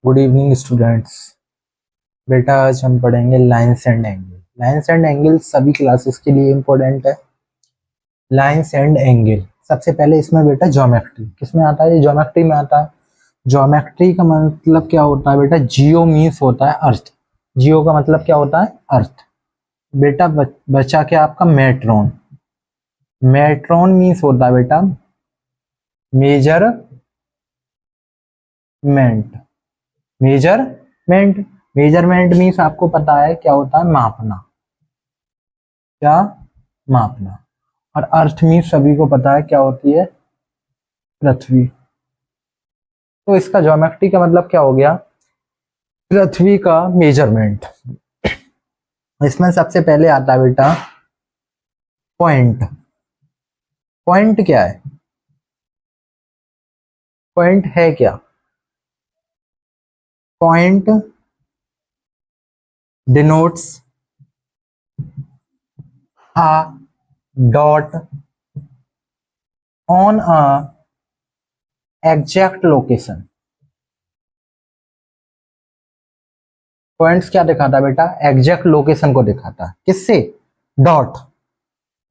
Good evening students. बेटा आज हम पढ़ेंगे lines and angle. Lines and angle सभी क्लासेस के लिए इम्पोर्टेंट है। लाइन्स एंड एंगल सबसे पहले इसमें बेटा ज्योमेट्री किसमें आता है? ये ज्योमेट्री में आता है। ज्योमेट्री का मतलब क्या होता है बेटा? जियो मीन्स होता है अर्थ। जियो का मतलब क्या होता है? अर्थ। बेटा बचा क्या आपका? मेट्रॉन। मेट्रॉन मीन्स होता है बेटा मेजरमेंट। मेजरमेंट मेजरमेंट मीन्स आपको पता है क्या होता है? मापना। क्या? मापना। और अर्थ मीन्स सभी को पता है क्या होती है? पृथ्वी। तो इसका ज्योमेट्री का मतलब क्या हो गया? पृथ्वी का मेजरमेंट। इसमें सबसे पहले आता है बेटा पॉइंट। पॉइंट क्या है? पॉइंट है क्या? Point denotes a dot on a exact location। Points क्या दिखाता है बेटा? एग्जैक्ट लोकेशन को दिखाता है। किससे? डॉट।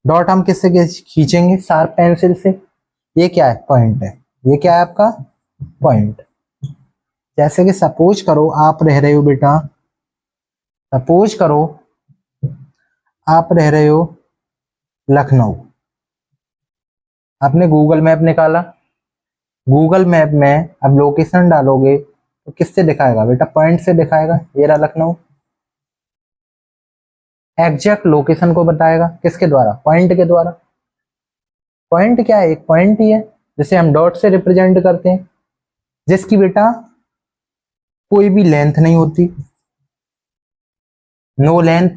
डॉट हम किससे खींचेंगे? शार्प पेंसिल से। ये क्या है? पॉइंट है। ये क्या है आपका? पॉइंट। जैसे कि सपोज करो आप रह रहे हो बेटा, सपोज करो आप रह रहे हो लखनऊ। आपने गूगल मैप निकाला। गूगल मैप में अब लोकेशन डालोगे तो किससे दिखाएगा बेटा? पॉइंट से दिखाएगा। ये रहा लखनऊ। एग्जैक्ट लोकेशन को बताएगा किसके द्वारा? पॉइंट के द्वारा। पॉइंट क्या है? एक पॉइंट ही है जिसे हम डॉट से रिप्रेजेंट करते हैं, जिसकी बेटा कोई भी लेंथ नहीं होती। नो लेंथ,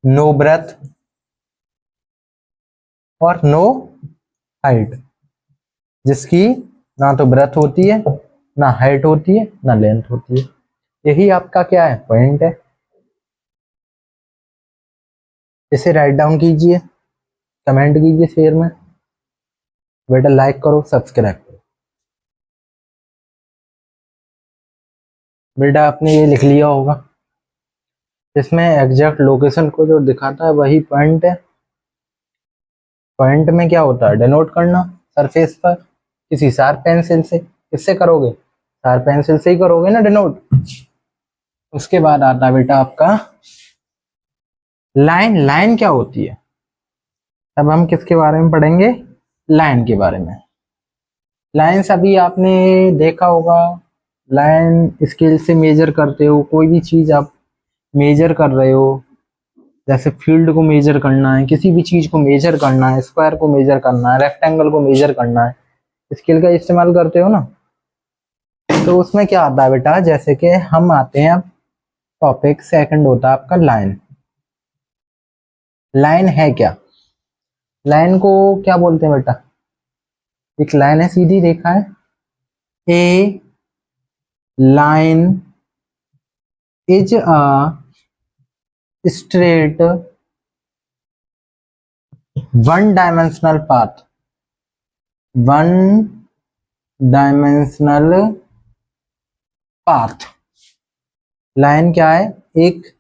नो ब्रेथ और नो हाइट। जिसकी ना तो ब्रेथ होती है, ना हाइट होती है, ना लेंथ होती है। यही आपका क्या है? पॉइंट है। इसे राइट डाउन कीजिए, कमेंट कीजिए शेयर में। बेटा लाइक करो, सब्सक्राइब करो। बेटा आपने ये लिख लिया होगा। इसमें एग्जैक्ट लोकेशन को जो दिखाता है वही पॉइंट है। पॉइंट में क्या होता है? डिनोट करना सरफेस पर किसी शार्प पेंसिल से। किससे करोगे? शार्प पेंसिल से ही करोगे ना डिनोट। उसके बाद आता है बेटा आपका लाइन। लाइन क्या होती है? अब हम किसके बारे में पढ़ेंगे? लाइन के बारे में। लाइन सभी आपने देखा होगा। लाइन स्केल से मेजर करते हो। कोई भी चीज आप मेजर कर रहे हो, जैसे फील्ड को मेजर करना है, किसी भी चीज को मेजर करना है, स्क्वायर को मेजर करना है, रेक्टेंगल को मेजर करना है, स्केल का इस्तेमाल करते हो ना। तो उसमें क्या आता है बेटा? जैसे कि हम आते हैं अब टॉपिक सेकंड होता है आपका लाइन। लाइन है क्या? लाइन को क्या बोलते हैं बेटा? एक लाइन है, सीधी रेखा है। A line is a straight one dimensional path. One dimensional path. Line क्या है? एक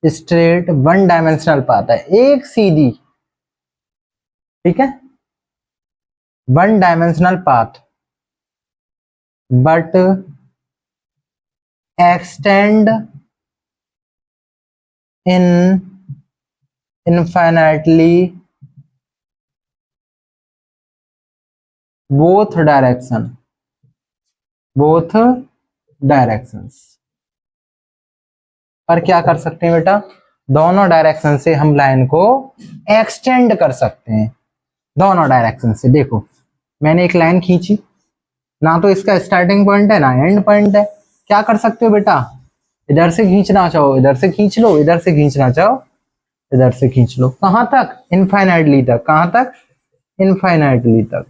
स्ट्रेट वन डायमेंशनल पाथ है, एक सीधी। ठीक है, one dimensional path but extend in infinitely both direction. Both directions पर क्या कर सकते हैं बेटा? दोनों डायरेक्शन से हम लाइन को एक्सटेंड कर सकते हैं। दोनों डायरेक्शन से। देखो मैंने एक लाइन खींची, ना तो इसका स्टार्टिंग पॉइंट है ना एंड पॉइंट है। क्या कर सकते हो बेटा? इधर से खींचना चाहो इधर से खींच लो, इधर से खींचना चाहो इधर से खींच लो। कहां तक? इनफाइनाइटली तक। कहां तक? इनफाइनाइटली तक।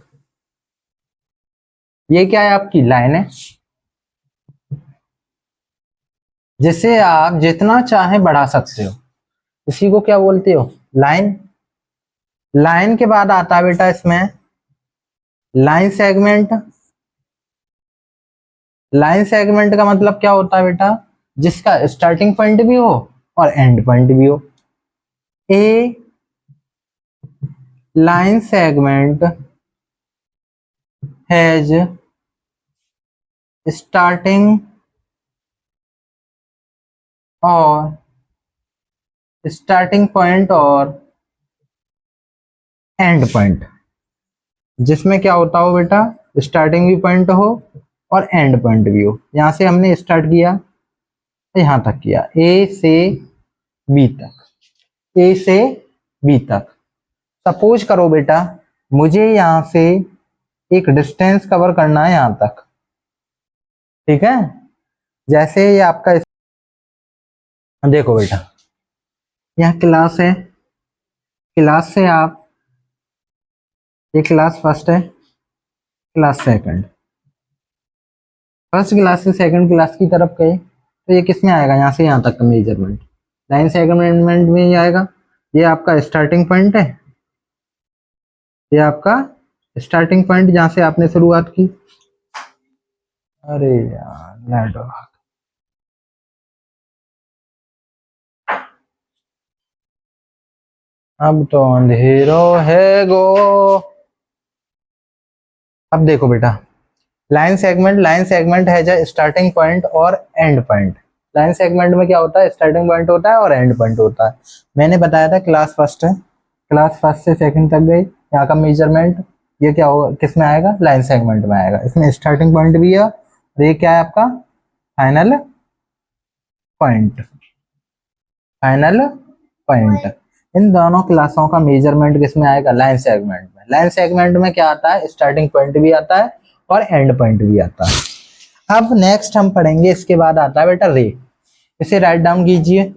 ये क्या है? आपकी लाइन है, जिसे आप जितना चाहे बढ़ा सकते हो। इसी को क्या बोलते हो? लाइन। लाइन के बाद आता है बेटा इसमें लाइन सेगमेंट। लाइन सेगमेंट का मतलब क्या होता है बेटा, जिसका स्टार्टिंग पॉइंट भी हो और एंड पॉइंट भी हो। ए लाइन सेगमेंट हैज स्टार्टिंग और स्टार्टिंग पॉइंट और एंड पॉइंट, जिसमें क्या होता हो बेटा, स्टार्टिंग भी पॉइंट हो और एंड पॉइंट भी हो। यहां से हमने स्टार्ट किया, यहां तक किया, ए से बी तक, ए से बी तक। सपोज करो बेटा मुझे यहां से एक डिस्टेंस कवर करना है यहां तक, ठीक है। जैसे ये आपका देखो बेटा, यहाँ क्लास है, क्लास से आप, ये क्लास फर्स्ट है, क्लास सेकंड, फर्स्ट क्लास से सेकंड क्लास की तरफ गए तो ये किस में आएगा, यहाँ से यहाँ तक का मेजरमेंट लाइन सेगमेंट में ही आएगा। ये आपका स्टार्टिंग पॉइंट है, ये आपका स्टार्टिंग पॉइंट जहां से आपने शुरुआत की। अरे यार नेटवर्क, अब तो अंधेरो है गो। अब देखो बेटा, लाइन सेगमेंट है जो स्टार्टिंग पॉइंट और एंड पॉइंट। लाइन सेगमेंट में क्या होता है, स्टार्टिंग पॉइंट होता है और एंड पॉइंट होता है। मैंने बताया था क्लास फर्स्ट है, क्लास फर्स्ट से सेकंड तक गई, यहाँ का मेजरमेंट ये क्या होगा, किस में आएगा, लाइन सेगमेंट में आएगा। इसमें स्टार्टिंग पॉइंट भी है और ये क्या है आपका फाइनल पॉइंट, फाइनल पॉइंट। इन दोनों क्लासों का मेजरमेंट किस में आएगा, लाइन सेगमेंट में। लाइन सेगमेंट में क्या आता है, स्टार्टिंग पॉइंट भी आता है और एंड पॉइंट भी आता है। अब नेक्स्ट हम पढ़ेंगे, इसके बाद आता है बेटा रे। इसे राइट डाउन कीजिए।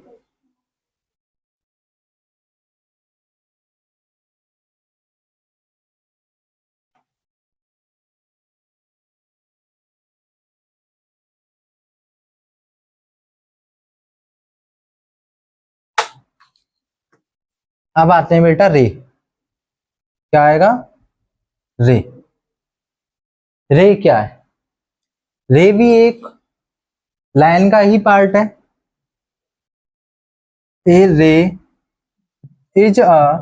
अब आते हैं बेटा रे, क्या आएगा, रे। रे क्या है, रे भी एक लाइन का ही पार्ट है। ए रे is a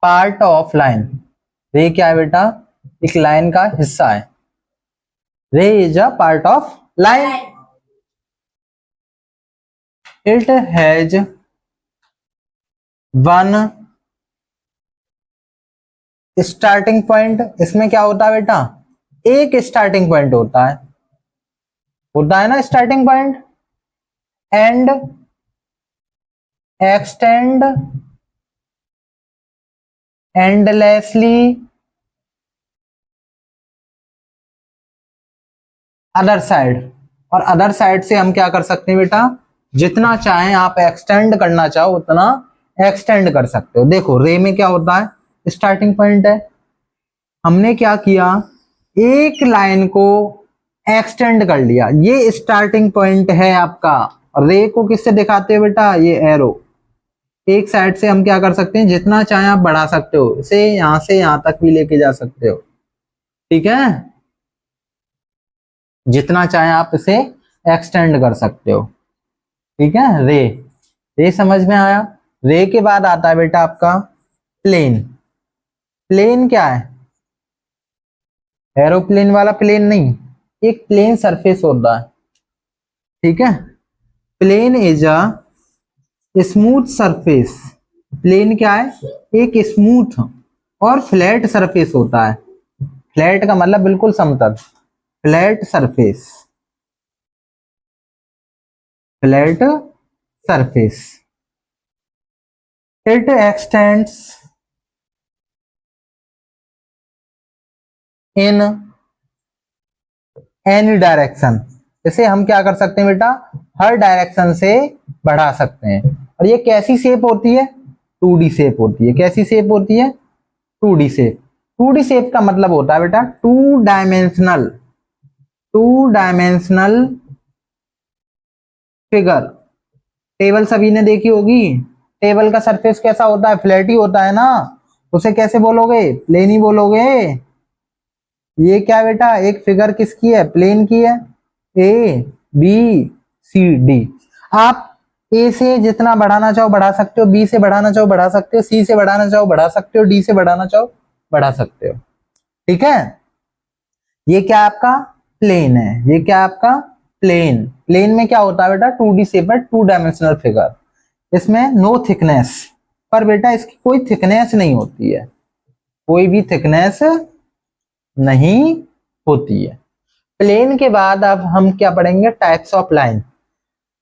part of line. रे क्या है बेटा, एक लाइन का हिस्सा है। रे is a part of line. It has one starting point. इसमें क्या होता है बेटा, एक स्टार्टिंग पॉइंट होता है ना starting point, and extend endlessly other side. और अदर साइड से हम क्या कर सकते हैं बेटा, जितना चाहें आप एक्सटेंड करना चाहो उतना एक्सटेंड कर सकते हो। देखो रे में क्या होता है, स्टार्टिंग पॉइंट है, हमने क्या किया, एक लाइन को एक्सटेंड कर लिया, ये स्टार्टिंग पॉइंट है आपका। रे को किससे दिखाते हो बेटा, ये एरो। एक साइड से हम क्या कर सकते हैं, जितना चाहे आप बढ़ा सकते हो, इसे यहां से यहां तक भी लेके जा सकते हो, ठीक है। जितना चाहे आप इसे एक्सटेंड कर सकते हो, ठीक है। रे, रे समझ में आया। रे के बाद आता है बेटा आपका प्लेन। प्लेन क्या है, एरोप्लेन वाला प्लेन नहीं, एक प्लेन सरफेस होता है, ठीक है। Plane is a smooth surface. Plane क्या है, एक स्मूथ और फ्लैट सरफेस होता है। फ्लैट का मतलब बिल्कुल समतल, flat surface, flat surface. It extends in any direction. इसे हम क्या कर सकते हैं बेटा, हर डायरेक्शन से बढ़ा सकते हैं। और ये कैसी शेप होती है, 2D शेप होती है। कैसी शेप होती है, 2D शेप। 2D शेप का मतलब होता है बेटा two dimensional, two dimensional figure. Table सभी ने देखी होगी, टेबल का सरफेस कैसा होता है, फ्लैट ही होता है ना। उसे कैसे बोलोगे, प्लेन ही बोलोगे। ये क्या बेटा, एक फिगर किसकी है, प्लेन की है, ए बी सी डी। आप ए से जितना बढ़ाना चाहो बढ़ा सकते हो, बी से बढ़ाना चाहो बढ़ा सकते हो, सी से बढ़ाना चाहो बढ़ा सकते हो, डी से बढ़ाना चाहो बढ़ा सकते हो। ठीक है, ये क्या आपका प्लेन है, ये क्या आपका प्लेन। प्लेन में क्या होता है बेटा, 2D शेप है, 2 डायमेंशनल फिगर, इसमें नो थिकनेस, पर बेटा इसकी कोई थिकनेस नहीं होती है, कोई भी थिकनेस नहीं होती है। प्लेन के बाद अब हम क्या पढ़ेंगे, टाइप्स ऑफ लाइन,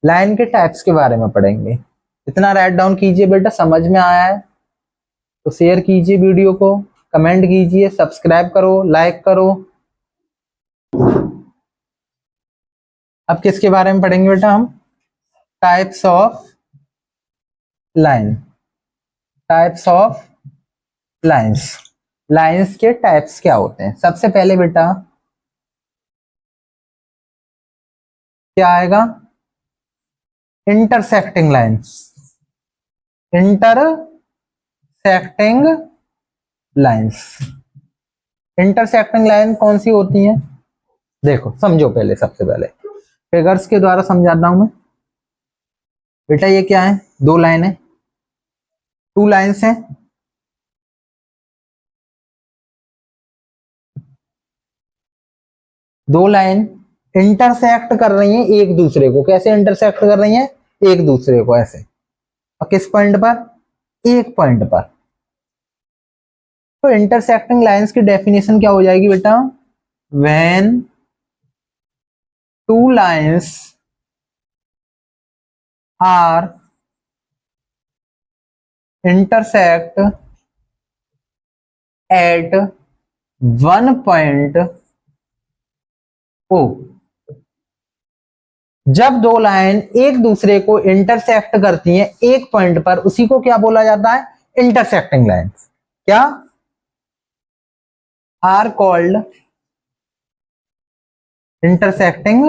लाइन के टाइप्स के बारे में पढ़ेंगे। इतना राइट डाउन कीजिए बेटा, समझ में आया है तो शेयर कीजिए वीडियो को, कमेंट कीजिए, सब्सक्राइब करो, लाइक करो। अब किसके बारे में पढ़ेंगे बेटा हम, types of line, types of lines. Lines के टाइप्स क्या होते हैं, सबसे पहले बेटा क्या आएगा, intersecting lines, intersecting lines. Intersecting line कौन सी होती हैं, देखो समझो पहले, सबसे पहले फिगर्स के द्वारा समझाता हूं मैं। बेटा ये क्या है, दो लाइन है, टू लाइंस हैं, दो लाइन इंटरसेक्ट कर रही हैं एक दूसरे को, कैसे इंटरसेक्ट कर रही हैं, एक दूसरे को ऐसे, और किस पॉइंट पर, एक पॉइंट पर। तो इंटरसेक्टिंग लाइंस की डेफिनेशन क्या हो जाएगी बेटा, when two lines are intersect at one point O। जब दो लाइन एक दूसरे को इंटरसेक्ट करती हैं एक पॉइंट पर, उसी को क्या बोला जाता है, इंटरसेक्टिंग लाइंस। क्या, आर कॉल्ड इंटरसेक्टिंग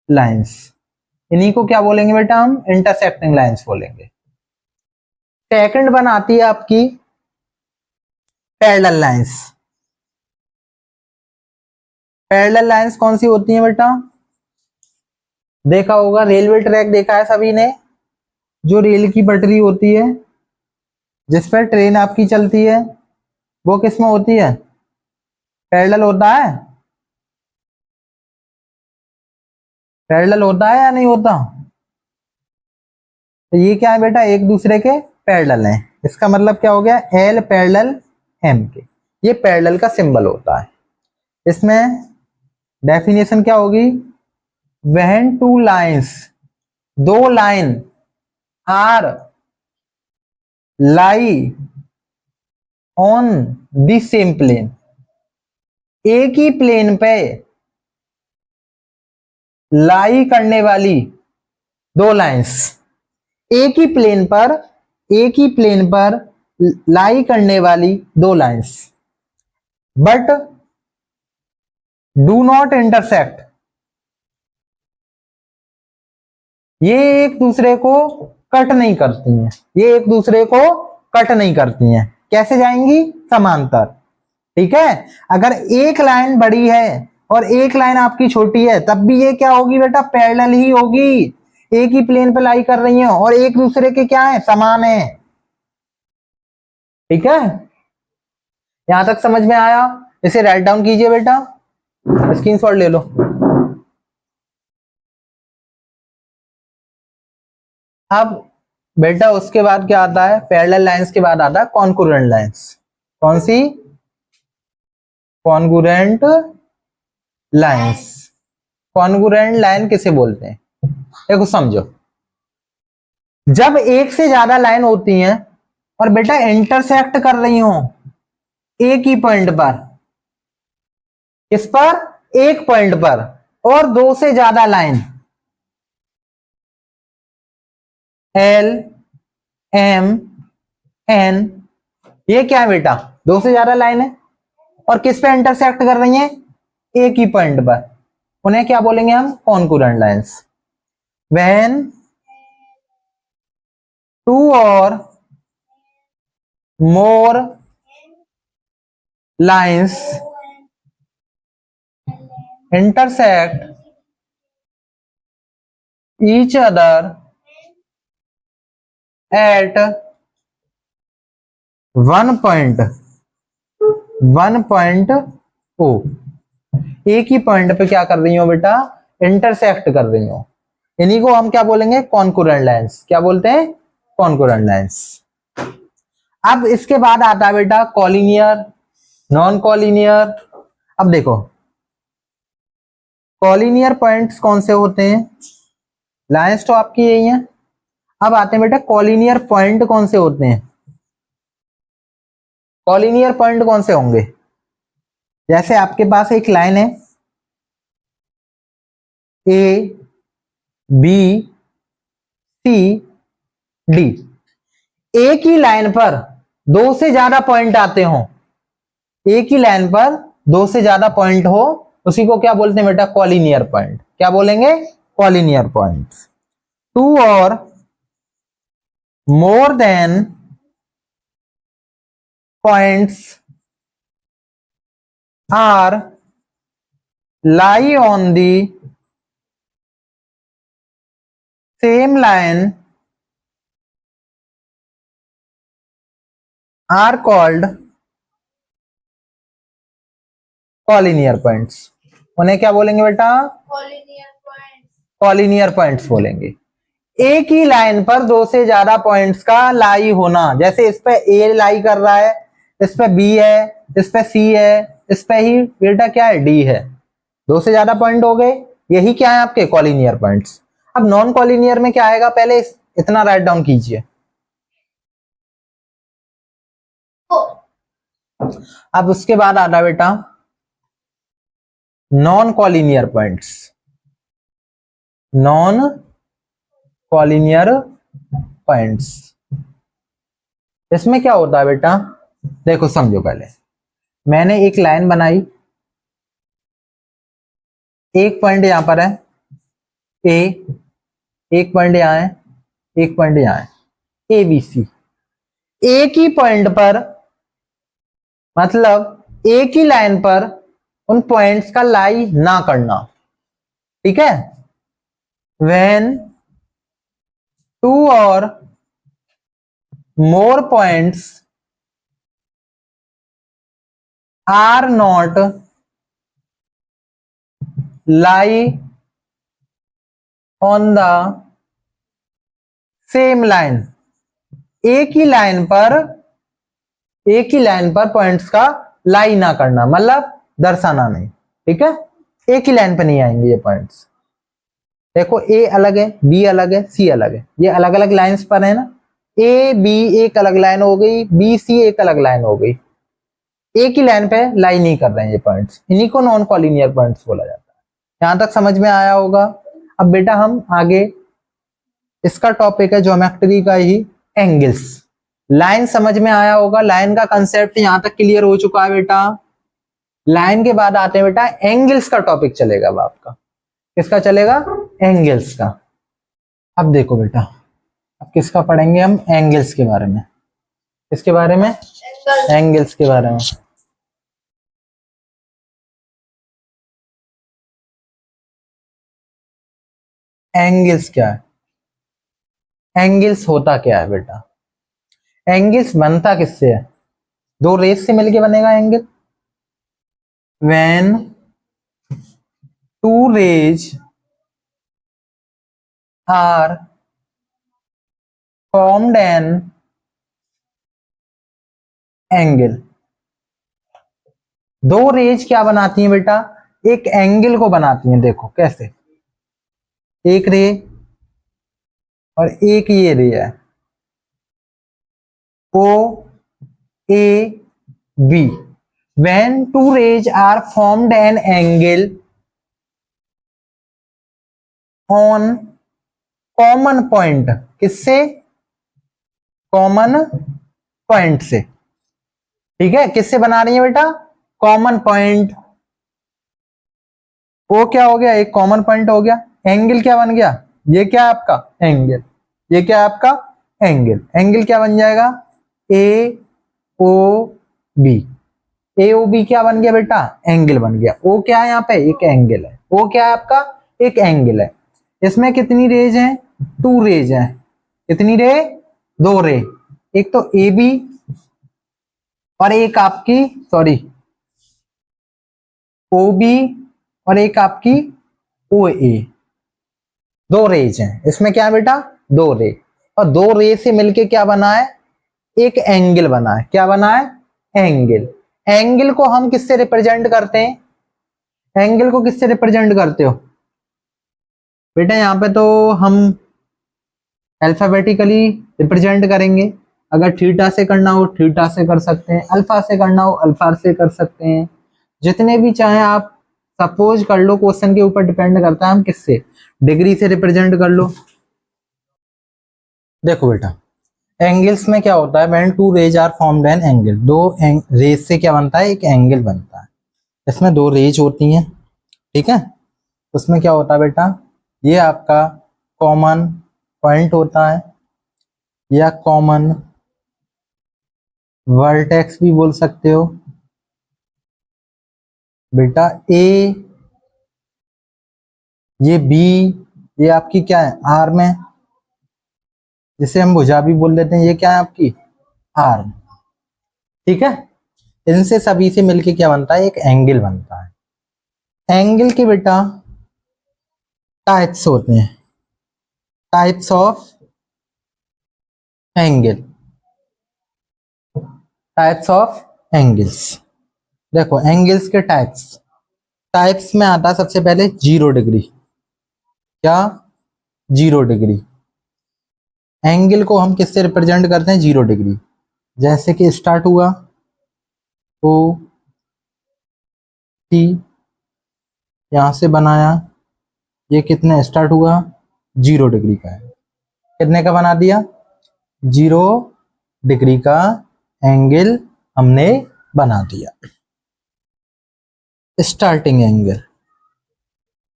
लाइंस। इन्हीं को क्या बोलेंगे बेटा हम, इंटरसेक्टिंग लाइंस बोलेंगे। सेकंड वन आती है आपकी पैरेलल लाइंस। पैरेलल लाइंस कौन सी होती हैं बेटा, देखा होगा रेलवे ट्रैक देखा है सभी ने, जो रेल की पटरी होती है जिस पर ट्रेन आपकी चलती है, वो किस में होती है, पैरेलल होता है, पैरेलल होता है या नहीं होता। तो ये क्या है बेटा, एक दूसरे के पैरेलल हैं, इसका मतलब क्या हो गया, एल पैरेलल एम के, ये पैरेलल का सिंबल होता है। इसमें डेफिनेशन क्या होगी, व्हेन टू लाइंस, दो line are lie on the same plane, एक ही प्लेन पे लाई करने वाली दो लाइंस, एक ही प्लेन पर, एक ही प्लेन पर लाई करने वाली दो lines, but do not intersect, ये एक दूसरे को कट नहीं करती हैं, ये एक दूसरे को कट नहीं करती हैं, कैसे जाएंगी, समांतर। ठीक है, अगर एक लाइन बड़ी है और एक लाइन आपकी छोटी है, तब भी ये क्या होगी बेटा, पैरेलल ही होगी, एक ही प्लेन पे लाई कर रही हैं और एक दूसरे के क्या है, समान है। ठीक है, यहां तक समझ में आया, इसे राइट डाउन कीजिए बेटा, स्क्रीनशॉट ले लो। अब बेटा उसके बाद क्या आता है, पैरेलल लाइंस के बाद आता है कॉन्करेंट लाइंस। कौन सी, कॉन्करेंट लाइंस। कॉन्करेंट लाइन किसे बोलते हैं, देखो समझो, जब एक से ज्यादा लाइन होती हैं और बेटा इंटरसेक्ट कर रही हो एक ही पॉइंट पर, किस पर, एक पॉइंट पर, और दो से ज्यादा लाइन एल एम एन, ये क्या है बेटा, दो से ज्यादा लाइन है और किस पे इंटरसेक्ट कर रही हैं, एक ही पॉइंट पर, उन्हें क्या बोलेंगे हम, concurrent lines. When two or more lines intersect each other at one point O, एक ही पॉइंट पे क्या कर रही हो बेटा, इंटरसेक्ट कर रही हो। इन्हीं को हम क्या बोलेंगे, कॉन्करेंट लाइंस। क्या बोलते हैं, कॉन्करेंट लाइंस। अब इसके बाद आता है बेटा कॉलिनियर, नॉन कॉलिनियर। अब देखो कॉलिनियर पॉइंट्स कौन से होते हैं, लाइंस तो आपकी यही है। अब आते हैं बेटा कॉलिनियर पॉइंट कौन से होते हैं। कॉलिनियर पॉइंट कौन से होंगे, जैसे आपके पास एक लाइन है ए बी सी डी, एक ही लाइन पर दो से ज्यादा पॉइंट आते हो, एक ही लाइन पर दो से ज्यादा पॉइंट हो, उसी को क्या बोलते हैं बेटा, कॉलिनियर पॉइंट। क्या बोलेंगे, collinear point. Two or more than points are lie on the same line are called collinear points. उन्हें क्या बोलेंगे बेटा, कॉलिनियर पॉइंट्स बोलेंगे। एक ही लाइन पर दो से ज्यादा पॉइंट्स का लाई होना, जैसे इस पे ए लाई कर रहा है, इस पे बी है, इस पे सी है, इस पे ही बेटा क्या है, डी है, दो से ज्यादा पॉइंट हो गए, यही क्या है आपके कॉलिनियर पॉइंट्स। अब नॉन कॉलिनियर में क्या आएगा, पहले इतना राइट डाउन कीजिए। अब उसके बाद आता बेटा non collinear points. Non collinear points, इसमें क्या होता है बेटा, देखो समझो, पहले मैंने एक लाइन बनाई, एक पॉइंट यहां पर है ए, एक पॉइंट यहां है, एक पॉइंट यहां है, ए बी सी। एक ही पॉइंट पर, मतलब एक ही लाइन पर उन पॉइंट्स का लाई ना करना, ठीक है। When two or more points are not lie on the same line, एक ही लाइन पर पॉइंट्स का लाई ना करना, मतलब दर्शाना नहीं, ठीक है। एक ही लाइन पर नहीं आएंगे ये पॉइंट्स। देखो ए अलग है, बी अलग है, सी अलग है, ये अलग अलग लाइंस पर है ना। ए बी एक अलग लाइन हो गई, बी सी एक अलग लाइन हो गई, एक ही लाइन पे लाई नहीं कर रहे हैं ये पॉइंट्स, इन्हीं को नॉन कॉलिनियर पॉइंट्स बोला जाता है। यहां तक समझ में आया होगा। अब बेटा हम आगे, इसका टॉपिक है ज्योमेट्री का ही, एंगल्स। लाइन समझ में आया होगा, लाइन का कंसेप्ट यहां तक क्लियर हो चुका है बेटा। लाइन के बाद आते हैं बेटा एंगल्स का टॉपिक चलेगा अब आपका। किसका चलेगा, एंगल्स का। अब देखो बेटा, अब किसका पढ़ेंगे हम, एंगल्स के बारे में। किसके बारे में, एंगल्स के बारे में। एंगल्स क्या है, एंगल्स होता क्या है बेटा, एंगल्स बनता किससे है, दो रेस से मिलके बनेगा angle. When two rays are formed an angle, दो रेज क्या बनाती हैं बेटा, एक एंगल को बनाती हैं। देखो कैसे, एक रे और एक ये रे है, O A B. When two rays are formed an angle on common point, किससे, कॉमन पॉइंट से, ठीक है। किससे बना रही है बेटा, कॉमन पॉइंट। वो क्या हो गया, एक कॉमन पॉइंट हो गया, एंगल क्या बन गया, ये क्या है आपका एंगल, ये क्या है आपका एंगल। एंगल क्या बन जाएगा, ए ओ बी। ए ओ बी क्या बन गया बेटा, एंगल बन गया। ओ क्या है यहाँ पे, एक एंगल है। ओ क्या है आपका, एक एंगल है। इसमें कितनी रेज हैं, 2 रेज हैं। कितनी रे, 2 रे। एक तो ए बी और एक आपकी सॉरी ओ बी और एक आपकी ओ ए। 2 रेज हैं इसमें, क्या है बेटा, 2 रे। और 2 रे से मिलके क्या बना है, एक एंगल बना है। क्या बना है, एंगल। एंगल को हम किससे रिप्रेजेंट करते हैं, एंगल को किससे रिप्रेजेंट करते हो बेटा, यहां पे तो हम अल्फाबेटिकली रिप्रेजेंट करेंगे। अगर थीटा से करना हो थीटा से कर सकते हैं, अल्फा से करना हो अल्फा से कर सकते हैं, जितने भी चाहे आप। सपोज कर लो, क्वेश्चन के ऊपर डिपेंड करता है हम किससे, डिग्री से रिप्रेजेंट कर लो। देखो बेटा, एंगल्स में क्या होता है, when two rays are formed an angle, दो रेज से क्या बनता है, एक एंगल बनता है। इसमें 2 रेज होती हैं, ठीक है। उसमें क्या होता है बेटा, ये आपका कॉमन पॉइंट होता है या कॉमन वर्टेक्स भी बोल सकते हो बेटा। ए, ये बी, ये आपकी क्या है, आर में, जिसे हम भुजा भी बोल देते हैं, ये क्या है आपकी आर, ठीक है। इनसे सभी से मिलके क्या बनता है, एक एंगल बनता है। एंगल के बेटा टाइप्स होते हैं, types of angle, types of angles. देखो एंगल्स के टाइप्स, टाइप्स में आता है सबसे पहले 0 डिग्री। क्या, 0 डिग्री। एंगल को हम किससे रिप्रेजेंट करते हैं, 0 डिग्री। जैसे कि स्टार्ट हुआ ओ टी, यहां से बनाया, ये कितने स्टार्ट हुआ, 0 डिग्री का है। कितने का बना दिया, 0 डिग्री का एंगल हमने बना दिया। स्टार्टिंग एंगल,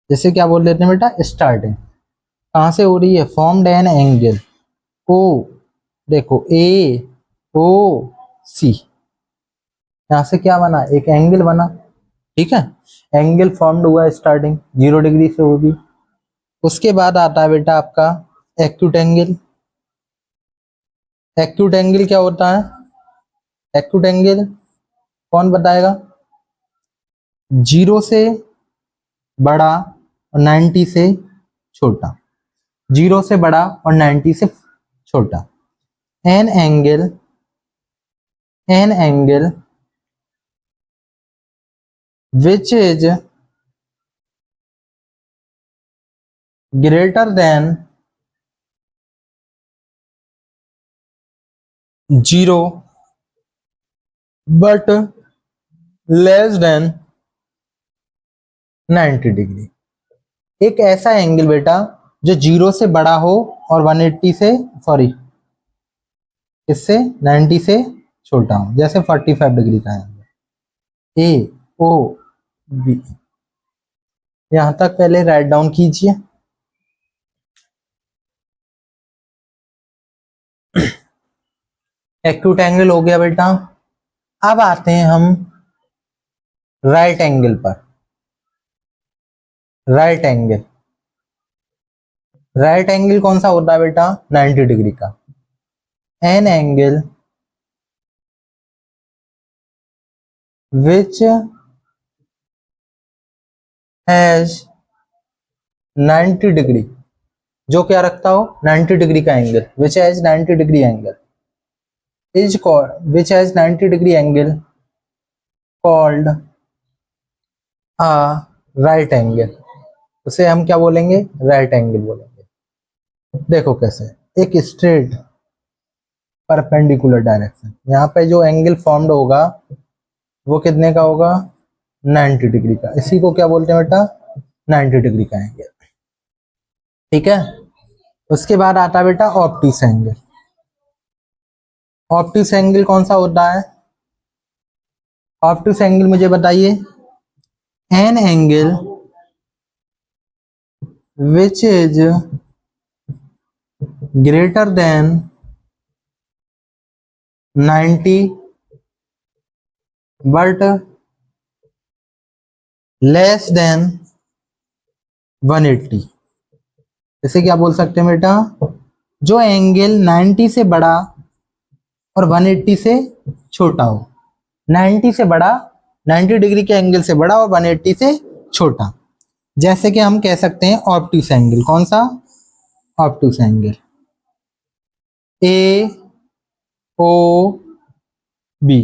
जैसे क्या बोल देते हैं बेटा, स्टार्टिंग कहां से हो रही है, फॉर्म्ड एन एंगल ओ, देखो ए ओ सी, यहां से क्या बना, एक एंगल बना, ठीक है। एंगल फॉर्म्ड हुआ स्टार्टिंग 0 डिग्री से होगी। उसके बाद आता है बेटा आपका एक्यूट एंगल। एक्यूट एंगल क्या होता है, एक्यूट एंगल कौन बताएगा, 0 से बड़ा और 90 से छोटा, 0 से बड़ा और 90 से छोटा। An angle, an angle which is greater than 0 but less than 90 degree. एक ऐसा एंगल बेटा जो 0 से बड़ा हो और 180 से सॉरी इससे 90 से छोटा हो, जैसे 45 डिग्री का एंगल ए ओ बी। यहां तक पहले राइट डाउन कीजिए। एक्यूट एंगल हो गया बेटा। अब आते हैं हम राइट एंगल पर। राइट एंगल, राइट एंगल कौन सा होता है बेटा, 90 डिग्री का। An angle which has 90 degree, जो क्या रखता हो 90 डिग्री का angle, which has 90 degree angle is called, which has 90 degree angle called a right angle, उसे हम क्या बोलेंगे, राइट एंगल बोलेंगे। देखो कैसे, एक स्ट्रेट परपेंडिकुलर डायरेक्शन, यहाँ पे जो एंगल फॉर्म्ड होगा वो कितने का होगा, 90 डिग्री का। इसी को क्या बोलते हैं बेटा, 90 डिग्री का एंगल, ठीक है। उसके बाद आता है बेटा ऑप्टिस एंगल। ऑप्टिस एंगल कौन सा होता है, ऑप्टिस एंगल मुझे बताइए, an angle which is greater than 90 but less than 180। इसे क्या बोल सकते हैं बेटा, जो एंगल 90 से बड़ा और 180 से छोटा हो। 90 से बड़ा, 90 डिग्री के एंगल से बड़ा और 180 से छोटा। जैसे कि हम कह सकते हैं ऑब्ट्यूस एंगल। कौन सा? Obtuse angle A O B,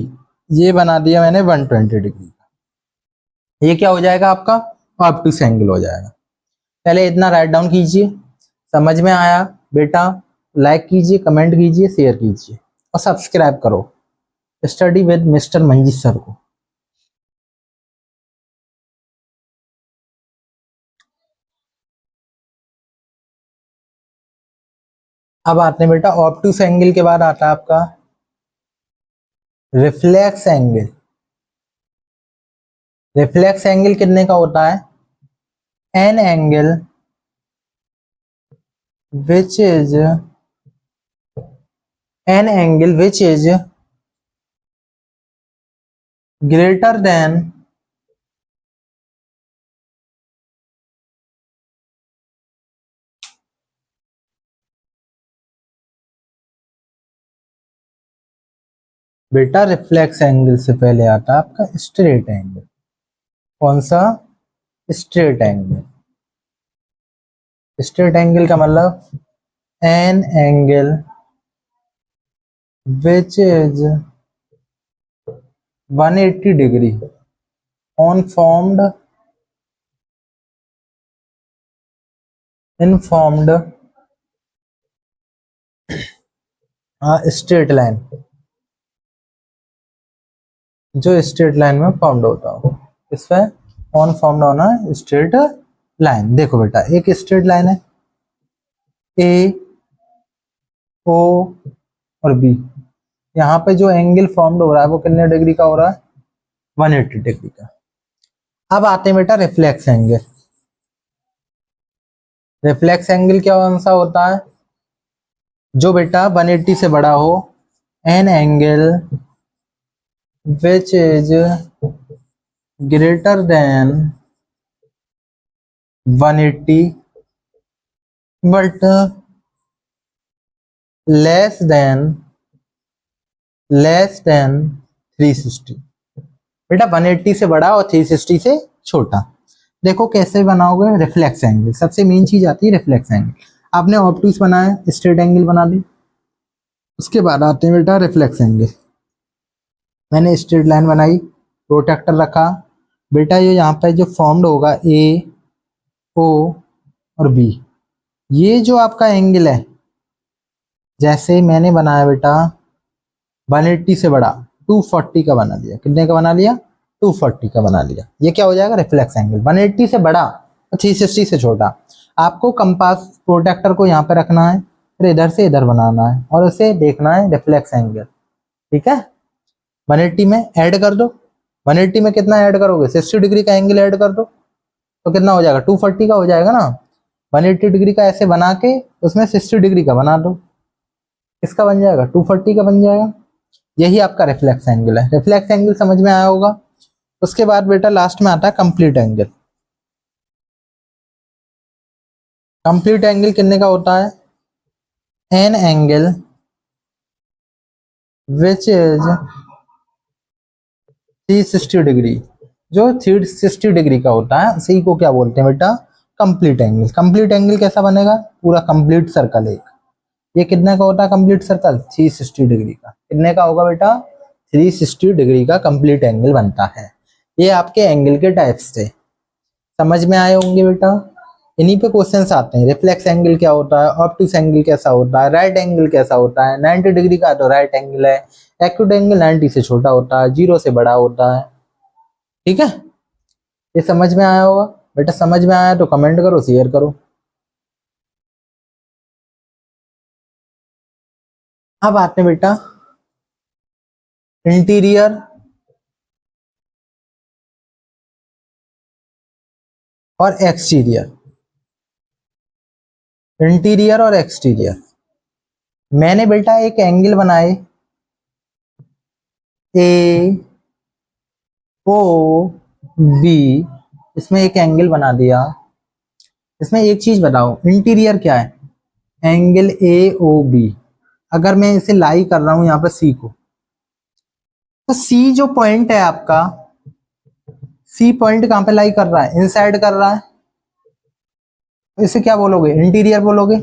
ये बना दिया मैंने 120 डिग्री का। ये क्या हो जाएगा आपका? ऑब्ट्यूस एंगल हो जाएगा। पहले इतना राइट डाउन कीजिए। समझ में आया बेटा? लाइक कीजिए, कमेंट कीजिए, शेयर कीजिए और सब्सक्राइब करो study with mister Manjeet sir को। अब आते हैं बेटा ऑब्ट्यूस एंगल के बाद आता है आपका रिफ्लेक्स एंगल। रिफ्लेक्स एंगल कितने का होता है? An angle which is greater than बेटा रिफ्लेक्स एंगल से पहले आता है आपका स्ट्रेट एंगल। कौन सा? Straight angle. स्ट्रेट एंगल का मतलब an angle which is 180 degree on formed informed straight line, जो स्ट्रेट लाइन में फॉर्म्ड होता हो। इसमें ऑन फॉर्म्ड होना स्ट्रेट लाइन। देखो बेटा एक स्ट्रेट लाइन है ए ओ और बी, यहाँ पे जो एंगल फॉर्म्ड हो रहा है वो कितने डिग्री का हो रहा है? 180 डिग्री का। अब आते हैं बेटा रिफ्लेक्स एंगल। रिफ्लेक्स एंगल क्या कौन सा होता है? जो बेटा 180 से बड़ा हो, an angle which is greater than 180 but less than 360। बेटा 180 से बड़ा और 360 से छोटा। देखो कैसे बनाओगे रिफ्लेक्स एंगल। सबसे मेन चीज आती है रिफ्लेक्स एंगल। आपने ऑब्ट्यूस बनाया, स्ट्रेट एंगल बना दी, उसके बाद आते हैं बेटा रिफ्लेक्स एंगल। मैंने स्ट्रेट लाइन बनाई, प्रोटेक्टर रखा। बेटा ये यहाँ पे जो फॉर्म्ड होगा ए ओ और बी, ये जो आपका एंगल है, जैसे मैंने बनाया बेटा 180 से बड़ा 240 का बना लिया। कितने का बना लिया? 240 का बना लिया। ये क्या हो जाएगा? Reflex angle. 180 से बड़ा और 360 से छोटा। आपको कंपास प्रोटेक्टर को यहाँ पे रखना है, फिर इधर से इधर बनाना है और उसे देखना है रिफ्लेक्स एंगल। ठीक है? 180 में ऐड कर दो। 180 में कितना ऐड करोगे? 60 डिग्री का एंगल ऐड कर दो तो कितना हो जाएगा? 240 का हो जाएगा ना। 180 डिग्री का ऐसे बना के उसमें 60 डिग्री का बना दो, इसका बन जाएगा 240 का बन जाएगा। यही आपका रिफ्लेक्स एंगल है। रिफ्लेक्स एंगल समझ में आया होगा। उसके बाद बेटा लास्ट में आता है कंप्लीट एंगल। कंप्लीट एंगल कितने का होता है? An angle which is 360 degree, जो 360 डिग्री का होता है उसी को क्या बोलते हैं बेटा? Complete angle. कंप्लीट एंगल कैसा बनेगा? पूरा कंप्लीट सर्कल एक। ये कितने का होता है कंप्लीट सर्कल? 360 डिग्री का। कितने का होगा बेटा? 360 डिग्री का कंप्लीट एंगल बनता है। ये आपके एंगल के टाइप्स थे, समझ में आए होंगे बेटा। इन्हीं पे क्वेश्चंस आते हैं। रिफ्लेक्स एंगल क्या होता है, ऑब्ट्यूस एंगल कैसा होता है, राइट एंगल कैसा होता है। 90 डिग्री का तो राइट एंगल है, एक्यूट एंगल 90 से छोटा होता है, 0 से बड़ा होता है। ठीक है? ये समझ में आया होगा बेटा। समझ में आया तो कमेंट करो, शेयर करो। अब आते हैं बेटा इंटीरियर और एक्सटीरियर। इंटीरियर और एक्सटीरियर। मैंने बेटा एक एंगल बनाए ए ओ बी, इसमें एक एंगल बना दिया। इसमें एक चीज बताओ, इंटीरियर क्या है? Angle A O B. अगर मैं इसे लाई कर रहा हूं यहाँ पर सी को, तो सी जो पॉइंट है आपका, सी पॉइंट कहां पे लाई कर रहा है? इनसाइड कर रहा है। तो इसे क्या बोलोगे? इंटीरियर बोलोगे।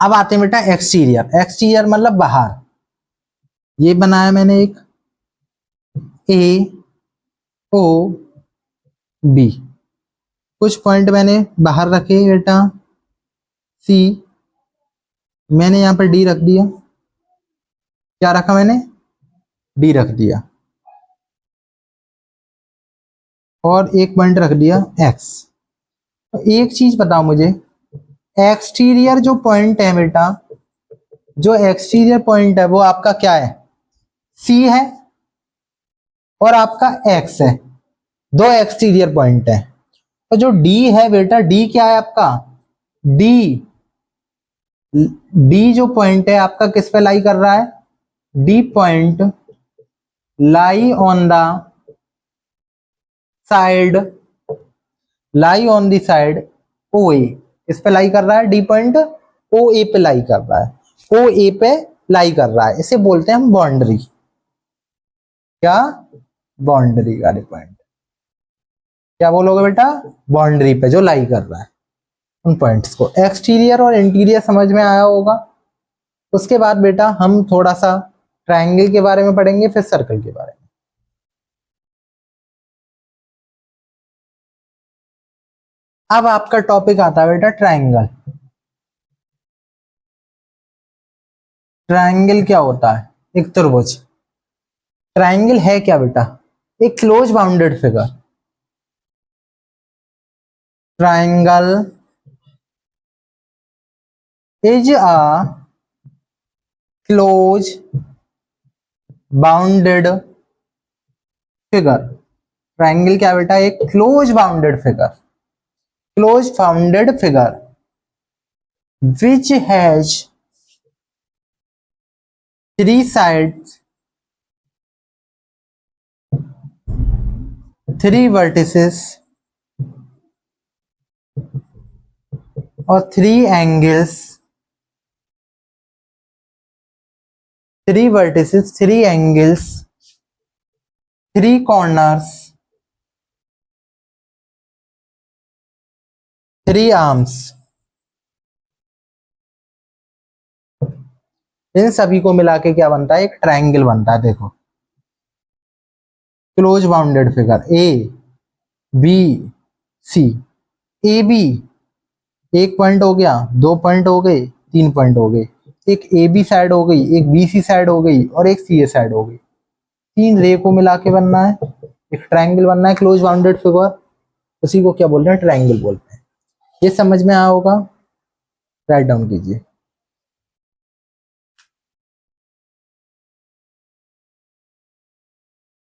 अब आते हैं बेटा एक्सटीरियर। एक्सटीरियर मतलब बाहर। ये बनाया मैंने एक ए ओ बी, कुछ पॉइंट मैंने बाहर रखे बेटा सी, मैंने यहां पर डी रख दिया। क्या रखा मैंने? डी रख दिया। और एक पॉइंट रख दिया एक्स। तो एक चीज बताओ मुझे, एक्सटीरियर जो पॉइंट है बेटा, जो एक्सटीरियर पॉइंट है वो आपका क्या है? सी है और आपका एक्स है, दो एक्सटीरियर पॉइंट है। तो जो डी है बेटा, डी क्या है आपका? डी, डी जो पॉइंट है आपका किस पे लाई कर रहा है? D point lie on the side, lie on the side O A. इस पे लाई कर रहा है डी पॉइंट, ओ ए पे लाई कर रहा है, ओ ए पे लाई कर रहा है। इसे बोलते हैं हम बाउंड्री। क्या? बाउंड्री वाले पॉइंट। क्या बोलोगे बेटा? बाउंड्री पे जो लाई कर रहा है उन पॉइंट्स को। एक्सटीरियर और इंटीरियर समझ में आया होगा। उसके बाद बेटा हम थोड़ा सा ट्रायंगल के बारे में पढ़ेंगे, फिर सर्कल के बारे में। अब आपका टॉपिक आता है बेटा ट्रायंगल। ट्रायंगल क्या होता है? एक त्रिभुज। ट्रायंगल है क्या बेटा? एक close bounded figure. Triangle is a close bounded figure. Triangle क्या बेटा? एक close bounded figure, close bounded figure which has three sides, three vertices और three angles, three vertices, three angles, three corners, three arms। इन सभी को मिला के क्या बनता है? एक ट्रायंगल बनता है। देखो, close bounded figure A B C. A B, एक पॉइंट हो गया, दो पॉइंट हो गए, तीन पॉइंट हो गए, एक ए बी साइड हो गई, एक बी सी साइड हो गई और एक सी ए साइड हो गई। तीन रे को मिला के बनना है, एक ट्रायंगल बनना है क्लोज बाउंडेड फिगर। उसी को क्या बोलते हैं? ट्रायंगल बोलते हैं। ये समझ में आया होगा? राइट डाउन कीजिए।